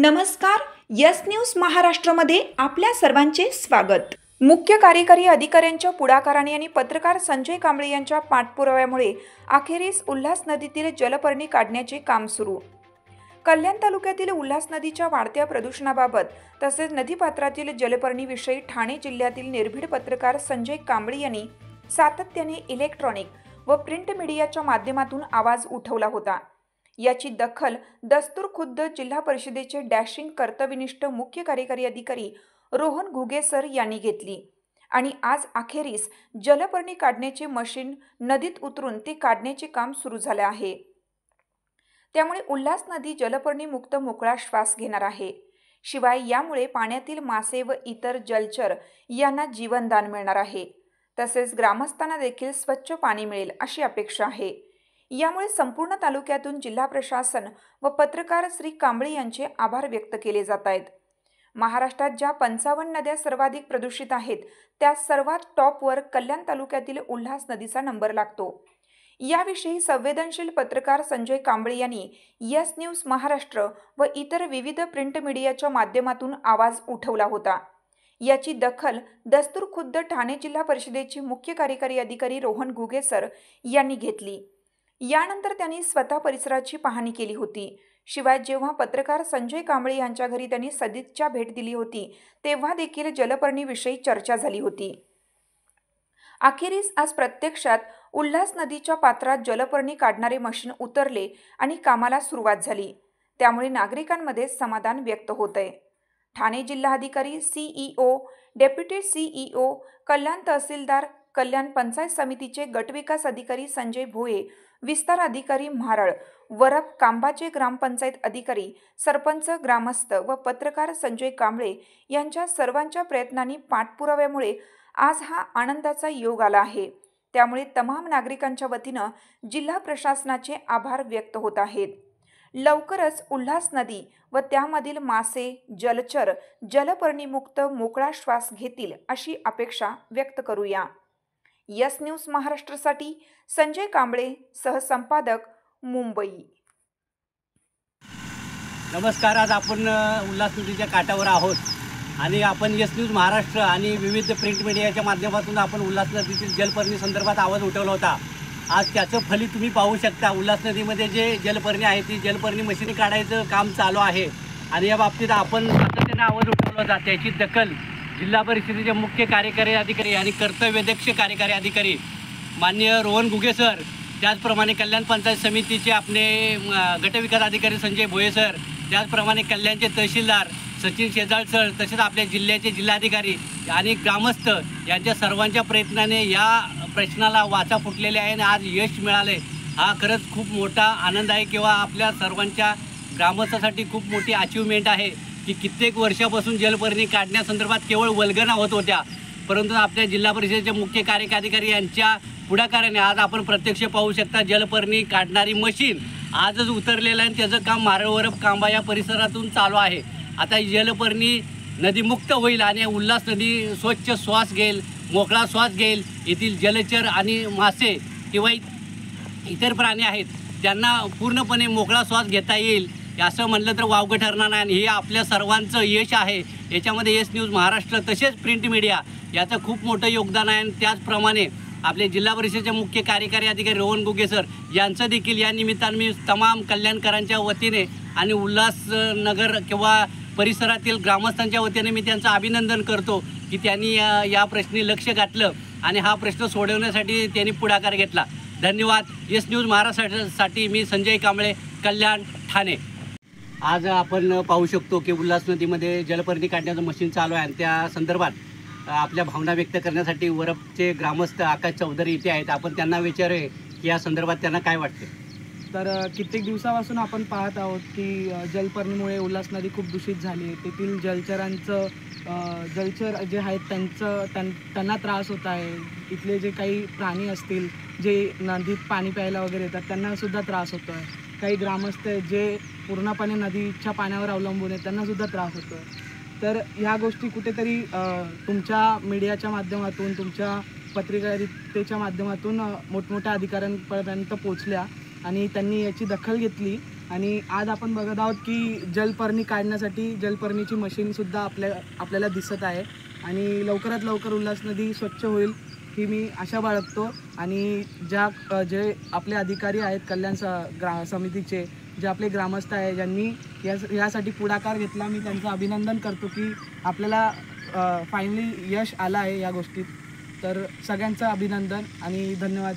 नमस्कार. Yes news महाराष्ट्रामध्ये आपल्या सर्वांचे स्वागत. मुख्य कार्यकारी अधिकाऱ्यांच्या पुढाकाराने आणि पत्रकार संजय कांबळे यांच्या पाठपुराव्यामुळे अखेरीस उल्हास नदीतील जलपर्णी काढण्याचे काम सुरू. कल्याण तालुक्यातील उल्हास नदीच्या वाढत्या प्रदूषणाबाबत तसेच नदीपात्रातील जलपर्णीविषयी ठाणे जिल्ह्यातील निर्भीड पत्रकार संजय कांबळे यांनी सातत्याने इलेक्ट्रॉनिक व प्रिंट मीडियाच्या माध्यमातून आवाज उठवला होता. याची दखल दस्तूर खुद्द जिल्हा परिषदेचे डॅशिंग कर्तव्यनिष्ठ मुख्य कार्यकारी अधिकारी रोहन घुगे सर यांनी घेतली आणि आज अखेरीस जलपर्णी काढण्याचे मशीन नदीत उतरून ते काढण्याचे काम सुरू झाले आहे. त्यामुळे उल्हास नदी जलपर्णी मुक्त मोकळा श्वास घेणार आहे. शिवाय यामुळे पाण्यातील मासे व इतर जलचर यांना जीवनदान मिळणार आहे. तसेच ग्रामस्थांना देखील स्वच्छ पाणी मिळेल अशी अपेक्षा आहे. यामुळे संपूर्ण तालुक्यातून जिल्हा प्रशासन व पत्रकार श्री कांबळे यांचे आभार व्यक्त केले जात आहेत. महाराष्ट्रात ज्या 55 नद्या सर्वाधिक प्रदूषित आहेत त्या सर्वात टॉपवर कल्याण तालुक्यातील उल्हास नदीचा नंबर लागतो. याविषयी संवेदनशील पत्रकार संजय कांबळे यांनी यस न्यूज महाराष्ट्र व इतर विविध प्रिंट मीडियाच्या माध्यमातून आवाज उठवला होता. याची दखल दस्तूर खुद्द ठाणे जिल्हा परिषदेचे मुख्य कार्यकारी अधिकारी रोहन घुगे सर यांनी घेतली. यानंतर त्यांनी स्वतः परिसराची पाहणी केली होती. शिवाय जेव्हा पत्रकार संजय कांबळे यांच्या घरी त्यांनी सदिच्छा भेट दिली होती तेव्हा देखील जलपर्णीविषयी चर्चा झाली होती. अखेरीस आज प्रत्यक्षात उल्हास नदीच्या पात्रात जलपर्णी काढणारे मशीन उतरले आणि कामाला सुरुवात झाली. त्यामुळे नागरिकांमध्ये समाधान व्यक्त होत आहे. ठाणे जिल्हाधिकारी, सीईओ, डेप्युटी सीईओ, कल्याण तहसीलदार, कल्याण पंचायत समितीचे गटविकास अधिकारी संजय भोये, विस्तार अधिकारी म्हारळ, वरप कांबाचे ग्रामपंचायत अधिकारी, सरपंच, ग्रामस्थ व पत्रकार संजय कांबळे यांच्या सर्वांच्या प्रयत्नांनी पाठपुराव्यामुळे आज हा आनंदाचा योग आला आहे. त्यामुळे तमाम नागरिकांच्या वतीनं जिल्हा प्रशासनाचे आभार व्यक्त होत आहेत. लवकरच उल्हास नदी व त्यामधील मासे, जलचर जलपर्णीमुक्त मोकळा श्वास घेतील अशी अपेक्षा व्यक्त करूया. यस न्यूज महाराष्ट्रासाठी संजय कांबळे, सहसंपादक, मुंबई. नमस्कार. आज आपण उल्हास नदीच्या काठावर आहोत आणि आपण यस न्यूज महाराष्ट्र आणि विविध प्रिंट मीडियाच्या माध्यमातून आपण उल्हास नदीतील जलपर्णी संदर्भात आवाज उठवला होता. आज त्याचं फलित तुम्ही पाहू शकता. उल्हास नदीमध्ये जे जलपर्णी आहे ती जलपर्णी मशीनी काढायचं काम चालू आहे आणि या बाबतीत आपण सातत्याने आवाज उठवला होता. त्याची दखल जिल्हा परिषदेचे मुख्य कार्यकारी अधिकारी आणि कर्तव्यदक्ष कार्यकारी अधिकारी माननीय रोहन घुगे सर, त्याचप्रमाणे कल्याण पंचायत समितीचे आपले गटविकास अधिकारी संजय भोये सर, त्याचप्रमाणे कल्याणचे तहसीलदार सचिन शेजाळ सर, तसेच आपल्या जिल्ह्याचे जिल्हाधिकारी आणि ग्रामस्थ यांच्या सर्वांच्या प्रयत्नाने या प्रश्नाला वाचा फुटलेले आहे आणि आज यश मिळाले. हा खरंच खूप मोठा आनंद आहे किंवा आपल्या सर्वांच्या ग्रामस्थासाठी खूप मोठी अचिव्हमेंट आहे की कित्येक वर्षापासून जलपर्णी काढण्यासंदर्भात केवळ वल्गना होत होत्या, परंतु आपल्या जिल्हा परिषदेचे मुख्य कार्यकारी अधिकारी यांच्या पुढाकाराने आज आपण प्रत्यक्ष पाहू शकता जलपर्णी काढणारी मशीन आजच उतरलेलं आहे आणि त्याचं काम म्हारळ, वरप, कांबा या परिसरातून चालू आहे. आता जलपर्णी नदी मुक्त होईल आणि उल्हास नदी स्वच्छ श्वास घेईल, मोकळा श्वास घेईल. येथील जलचर आणि मासे किंवा इतर प्राणी आहेत त्यांना पूर्णपणे मोकळा श्वास घेता येईल असं म्हणलं तर वावगं ठरणार नाही. आणि हे आपल्या सर्वांचं यश आहे. याच्यामध्ये यस न्यूज महाराष्ट्र तसेच प्रिंट मीडिया याचं खूप मोठं योगदान आहे. आणि त्याचप्रमाणे आपले जिल्हा परिषदेचे मुख्य कार्यकारी अधिकारी रोहन घुगे सर यांचं देखील या निमित्तानं मी तमाम कल्याणकरांच्या वतीने आणि उल्हासनगर किंवा परिसरातील ग्रामस्थांच्या वतीने मी त्यांचं अभिनंदन करतो की त्यांनी या प्रश्नी लक्ष घातलं आणि हा प्रश्न सोडवण्यासाठी त्यांनी पुढाकार घेतला. धन्यवाद. यस न्यूज महाराष्ट्रासाठी मी संजय कांबळे, कल्याण, ठाणे. आज आपण पाहू शकतो की उल्हास नदीमध्ये जलपर्णी काढण्याचं मशीन चालू आहे आणि त्या संदर्भात आपल्या भावना व्यक्त करण्यासाठी वरपचे ग्रामस्थ आकाश चौधरी इथे आहेत. आपण त्यांना विचारूया की या संदर्भात त्यांना काय वाटते. तर कित्येक दिवसापासून आपण पाहत आहोत की जलपर्णीमुळे उल्हास नदी खूप दूषित झाली आहे. तेथील जलचरांचं जलचर जे आहेत त्यांना त्रास होत आहे. इथले जे काही प्राणी असतील जे नदीत पाणी प्यायला वगैरे येतात त्यांनासुद्धा त्रास होतो आहे. काही ग्रामस्थ जे पूर्णपणे नदीच्या पाण्यावर अवलंबून आहेत त्यांनासुद्धा त्रास होतो आहे. तर ह्या गोष्टी कुठेतरी तुमच्या मीडियाच्या माध्यमातून, तुमच्या पत्रकारितेच्या माध्यमातून मोठमोठ्या अधिकाऱ्यांपर्यंत पोचल्या आणि त्यांनी याची दखल घेतली आणि आज आपण बघत आहोत की जलपर्णी काढण्यासाठी जलपर्णीची मशीनसुद्धा आपल्याला दिसत आहे आणि लवकरात लवकर उल्हास नदी स्वच्छ होईल ही मी आशा बाळगतो. आणि जे आपले अधिकारी आहेत कल्याण समितीचे, जे आपले ग्रामस्थ आहे, ज्यांनी यासाठी पुढाकार घेतला, मी त्यांचं अभिनंदन करतो की आपल्याला फायनली यश आलं आहे या गोष्टीत. तर सगळ्यांचं अभिनंदन आणि धन्यवाद.